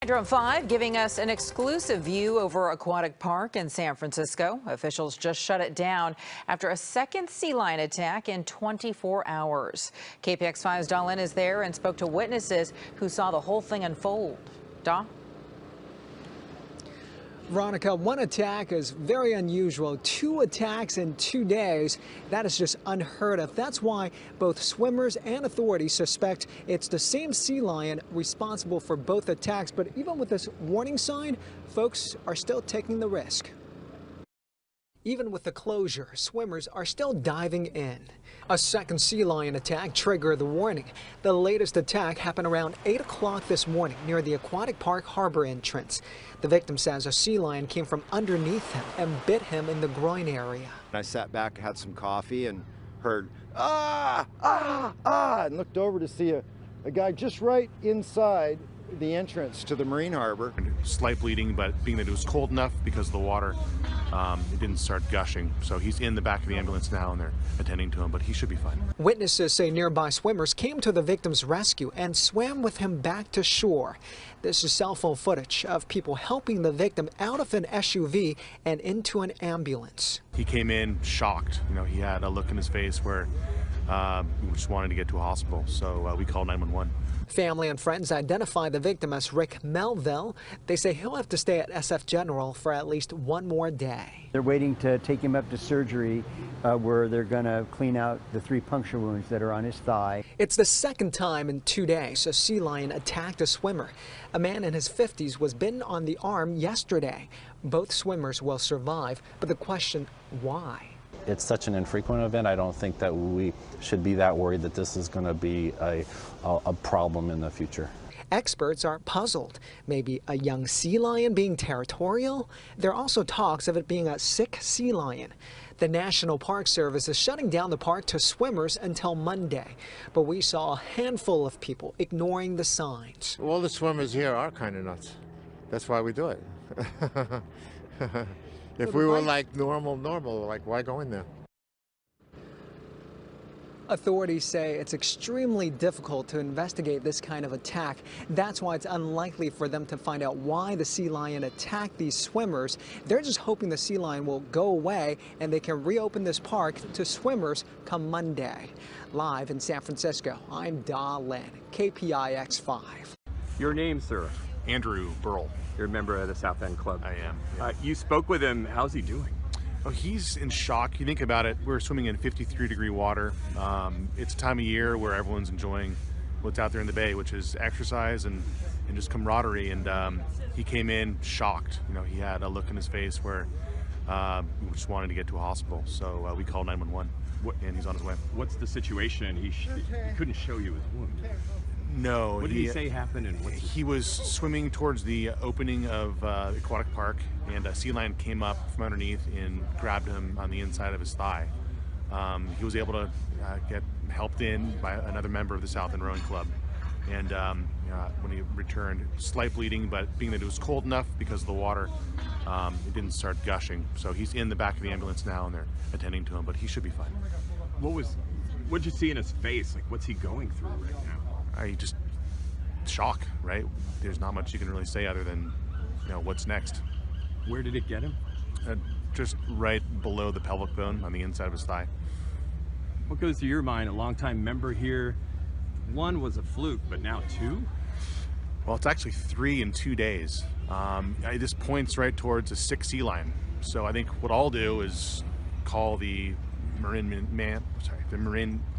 Drone 5 giving us an exclusive view over Aquatic Park in San Francisco. Officials just shut it down after a second sea lion attack in 24 hours. KPX5's Daw Lin is there and spoke to witnesses who saw the whole thing unfold. Daw? Veronica, one attack is very unusual. 2 attacks in 2 days, that is just unheard of. That's why both swimmers and authorities suspect it's the same sea lion responsible for both attacks. But even with this warning sign, folks are still taking the risk. Even with the closure, swimmers are still diving in. A second sea lion attack triggered the warning. The latest attack happened around 8 o'clock this morning near the Aquatic Park harbor entrance. The victim says a sea lion came from underneath him and bit him in the groin area. I sat back, had some coffee, and heard, ah, ah, ah, and looked over to see a guy just right inside the entrance to the marine harbor. Slight bleeding, but being that it was cold enough because of the water, it didn't start gushing. So he's in the back of the ambulance now and they're attending to him, but he should be fine. Witnesses say nearby swimmers came to the victim's rescue and swam with him back to shore. This is cell phone footage of people helping the victim out of an SUV and into an ambulance. He came in shocked. He had a look in his face where he just wanted to get to a hospital. So we called 911. Family and friends identify the victim as Rick Melville. They say he'll have to stay at SF General for at least 1 more day. They're waiting to take him up to surgery where they're going to clean out the 3 puncture wounds that are on his thigh. It's the second time in 2 days a sea lion attacked a swimmer. A man in his 50s was bitten on the arm yesterday. Both swimmers will survive, but the question, why? It's such an infrequent event. I don't think that we should be that worried that this is going to be a problem in the future. Experts are puzzled. Maybe a young sea lion being territorial? There are also talks of it being a sick sea lion. The National Park Service is shutting down the park to swimmers until Monday. But we saw a handful of people ignoring the signs. All the swimmers here are kind of nuts. That's why we do it. If we were like normal, like why go in there? Authorities say it's extremely difficult to investigate this kind of attack. That's why it's unlikely for them to find out why the sea lion attacked these swimmers. They're just hoping the sea lion will go away and they can reopen this park to swimmers come Monday. Live in San Francisco, I'm Daw Lin, KPIX 5. Your name, sir? Andrew Burrell. You're a member of the South End Club. I am. Yeah. You spoke with him. How's he doing? Oh, he's in shock. You think about it, we're swimming in 53-degree water. It's a time of year where everyone's enjoying what's out there in the bay, which is exercise and just camaraderie. And he came in shocked. He had a look in his face where he just wanted to get to a hospital. So we called 911, and he's on his way. What's the situation? He couldn't show you his wound. No. What did he say happened? And he was swimming towards the opening of Aquatic Park, and a sea lion came up from underneath and grabbed him on the inside of his thigh. He was able to get helped in by another member of the South End Rowing Club. And when he returned, slight bleeding, but being that it was cold enough because of the water, it didn't start gushing. So he's in the back of the ambulance now, and they're attending to him, but he should be fine. What'd you see in his face? Like, what's he going through right now? Just shock, right? There's not much you can really say other than, what's next. Where did it get him? Just right below the pelvic bone on the inside of his thigh. What goes through your mind? A longtime member here. 1 was a fluke, but now 2? Well, it's actually 3 in 2 days. This points right towards a sick sea lion. So I think what I'll do is call the Marine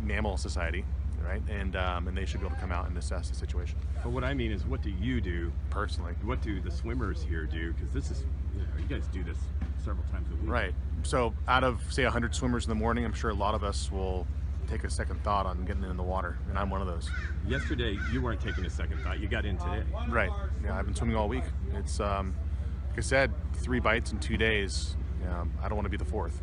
Mammal Society. Right, and they should be able to come out and assess the situation. But what I mean is, what do you do personally? What do the swimmers here do? Because this is, you guys do this several times a week. Right. So out of, say, 100 swimmers in the morning, I'm sure a lot of us will take a second thought on getting in the water, and I'm one of those. Yesterday, you weren't taking a second thought. You got in today. Right. Yeah, I've been swimming all week. It's, like I said, 3 bites in 2 days. I don't want to be the 4th.